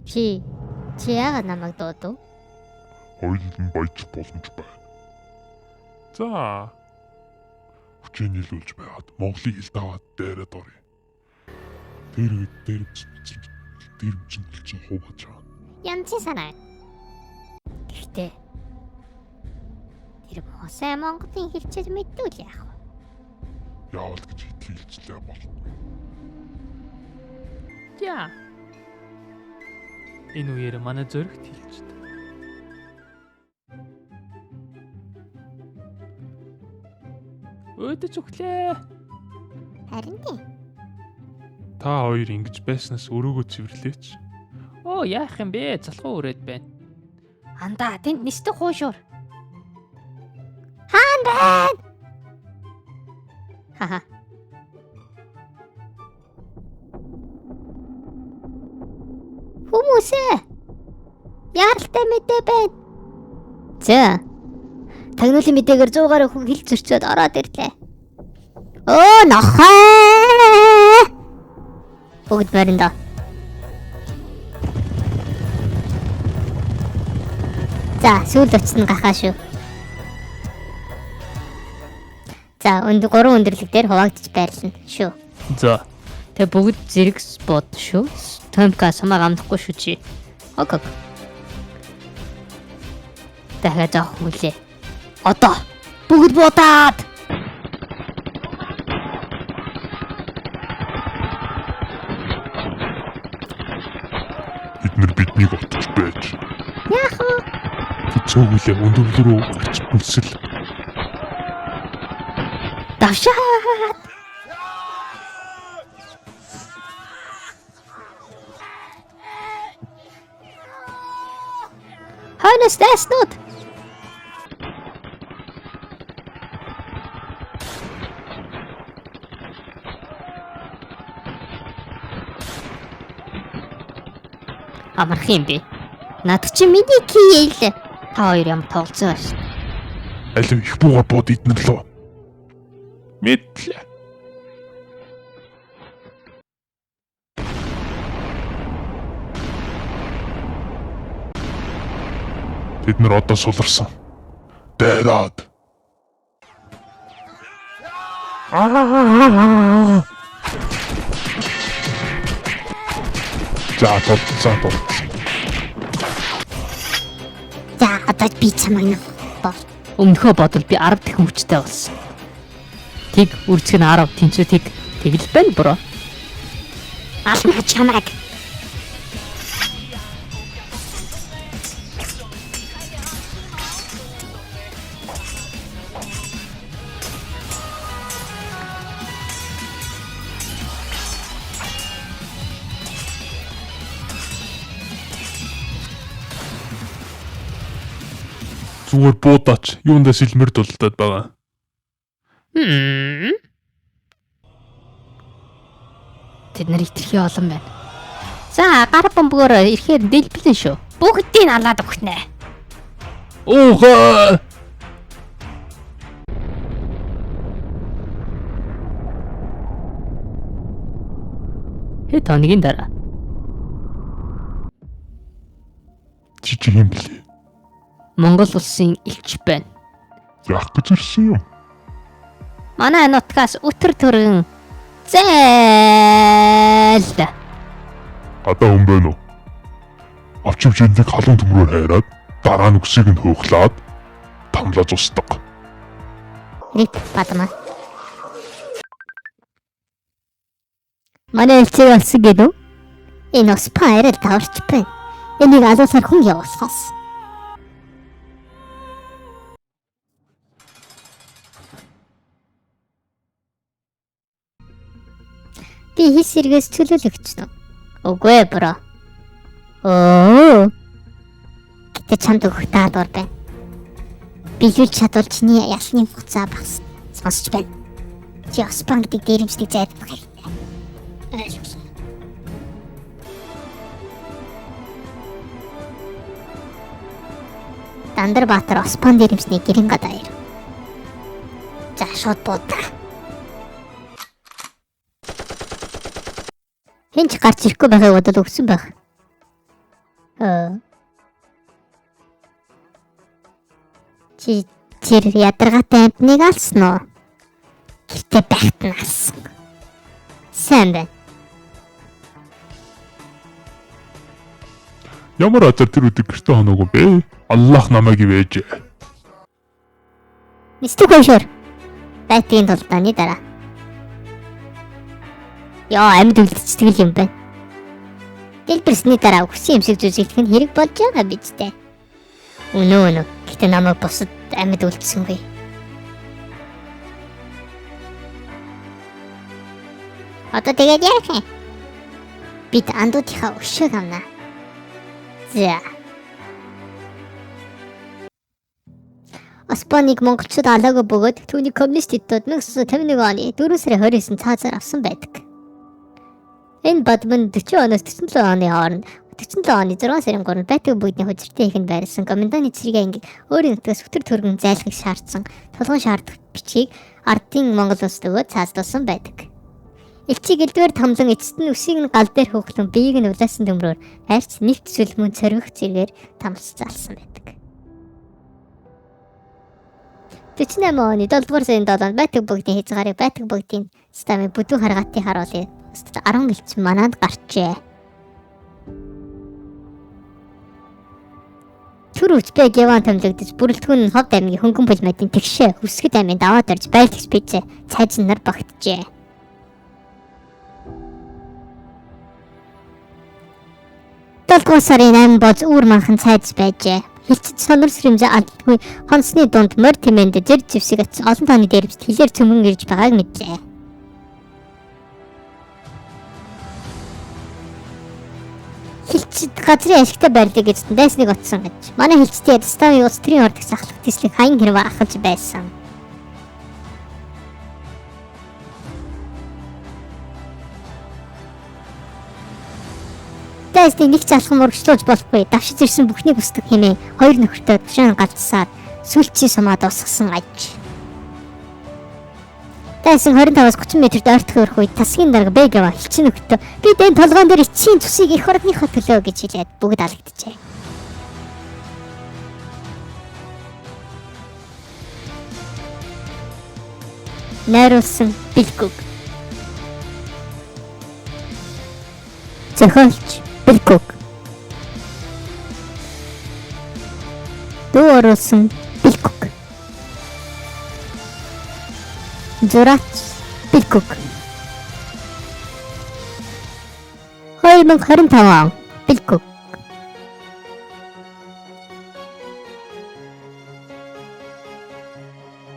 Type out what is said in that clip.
Чи яагаад намайг дуудав? Хоёулд нь баяжих боломж байна. За. Хүчээ нийлүүлж байгаад Монголыг хил даваад дээрээ дорё. Тэр чинь хувааж байгаа. Янцын санаа. Гэхдээ тэр босоо Монголын хэлчээр мэдвэл яах вэ? Яавал гэж хэлжлээ болохгүй. За. Энэ үеэр манай зөрөгт хэлждэг. Өөдөж өглөө. Харин тийм. Та хоёр ингэж байснаас өрөөгөө цэвэрлээч. Оо яах юм бэ? Залхуу өрөөд байна. Андаа тэнд нисдэг хуушуур. Хаан байна. Хаха. Хүмүүсээ. Яаралтай мэдээ байна. За. Тагнуулын мэдээгээр 100 гаруй хүн хил зөрчөөд ороод ирлээ. Оо нохоо. Бүгд баринда. За, сүүл очсон гахаа шүү. За, 3 өндөрлөг дээр хуваагдчих байрлана шүү. За. Тэ бүгд зэрэг бод шүү. Томка самаг амдахгүй шүү чи. Ок. Дахиад авах үлээ. Одоо бүгд бодаад. Эднэр биднийг отож байж. Яах вэ? Цөөгөлөө өндөрлө рүү гарч бүсэл. Давшаад. Хойноос дэснүүд. Амарх юм бэ? Над чи миний кийл. Та хоёр юм тоглоцсон байна шүү. Алив их буугаар бод эднэр лөө. Мэдлээ. Тэд нар одоо суларсан. Дайраад. За одоо. За одоо би чамайг бол өмнөхөө бодвол би 10 дахин хүчтэй болсон. Тэг үржих нь 10 тэнцүү тэгэл байна бро. Ална чамайг. Зүгээр буудаач. Юундаа сэлмэр дулдаад байгаа. Тэд нар итгэхий олон байна. За гар бомбогоор ирэхээр дэлбэлэн шүү. Бүгдийг алаад өгнэ. Оохоо. Хэд хоногийн дараа. Чи юм блэ? Монгол улсын элч байна. Яах гэж ирсэн юм? Манай нутгаас өтөр төрөн зээл. Гадаа хүн байна уу? Авчивч эндийг халуун төмрөөр хайраад дараа нь өксийг нь хөөхлаад тамлаж устдаг. Рип падма. Манай элчийг олсон гэдэг үү? Энэ спайрал таварч байна. Энийг алуусаар хүн явуулсаас. Би хис сэргээс чөлөөлөгчсөн. Үгүй ээ бро. Оо. Гэтэ чамд өгөх даадвар байна. Биелүүлж чадвал чиний ялны хугацаа багасна. Сонсч байна. Чи Оспан гэдэг дээрэмчдэг зайд байгаа хэрэгтэй. Ойлголоо. Дандарбаатар Оспан дээрэмчний гэрэн гадаа ир. За шууд буудаа. Хинч гарч ирэхгүй байхыг бодол өгсөн байх. Чи ядаргаатай амтныг алсан уу? Гэртээ байхад нь алсан. Сайн байна. Ямар азар тэр өдөр гэртээ хоноогүй бэ? Аллах намайг ивэж. Мистер Гошор. Байтгийн тулдааны дараа. Яа, амьд үлдчихдэг юм байна. Дэлбэрсний дараа хүссэн юмсыг зүзэгдэх нь хэрэг болж байгаа биз дээ. Өнөө. Гэтэ намайг бусад амьд үлдсэнгүй. Одоо тэгээд яах вэ? Бид андуудынхаа өшөөг авнаа. За. Аспаныг монголчууд алаагүй бөгөөд түүний коммунистуудад 1951 оны 4 сарын 29-нд цаазаар авсан байдаг. Энэ бадман 40 оноос 47 оны хооронд 47 оны 6 сарын 3-нд Байтаг бүгдийн хужиртай ихэнд байрласан коменданы цэргийн анги өөрийн нутгаас өтөр төргөн зайлахыг шаардсан тулгын шаардах бичгийг ардын Монгол улсад өгөөд цааздуулсан байдаг. Элчиг элдвэр тамлан эцэст нь үсийг нь гал дээр хөөхлөн биеийг нь улаасан төмрөөр хайрц нэвт сүлмөн цорвих зэргээр тамлж залсан байдаг. 48 оны 7 дугаар сарын 7-нд Байтаг бүгдийн хязгаарыг Байтаг бүгдийн стамын бүдүүн харгаатын харуулыг 10 гэлц манад гарчээ. Түр Үзбек яван томлогдож бүрэлдэхүүн нь Ховд аймгийн хөнгөн булмадын тэгшээ Өсгөд аймгийн даваад орж байрлагч бийцээ цайзан нар багтжээ. Долдугаар сарын 8 боз үүр манхан цайз байжээ. Хилчид сонор сэрэмжээ алдгүй хонсны дунд морь тэмээнд зэр зэвсэг ач олон тооны дээрвч хилээр цөмгөн ирж байгааг мэджээ. Хилчид газрын ашигтай байрлыг гэж дайсныг отсон гэж. Манай хилчдийн ставын улс төрийн ордох сахлах төслийг хаян хэрэг ахаж байсан. Дайсны нэг залхан мөргөжлүүлж болохгүй давшиж ирсэн бүхнийг устдаг хэмээн хоёр нөхөртөө тушаан галзсаар сүлчийн сумаа дуусгасан аж. Дайсан 25-аас 30 метрт ойртох өрх үед тасгийн дарга Бэгава хилчин нөхөртөө бид энэ толгоон дээр эцсийн цусыг эх ордныхоо төлөө гэж хэлээд бүгд алгадчихэ. Найруулсан Бэлгүг. Зохиолч Бэлгүг. Дуу оруулсан Бэлгүг. Зураач Бэлгүг. 2025 он Бэлгүг.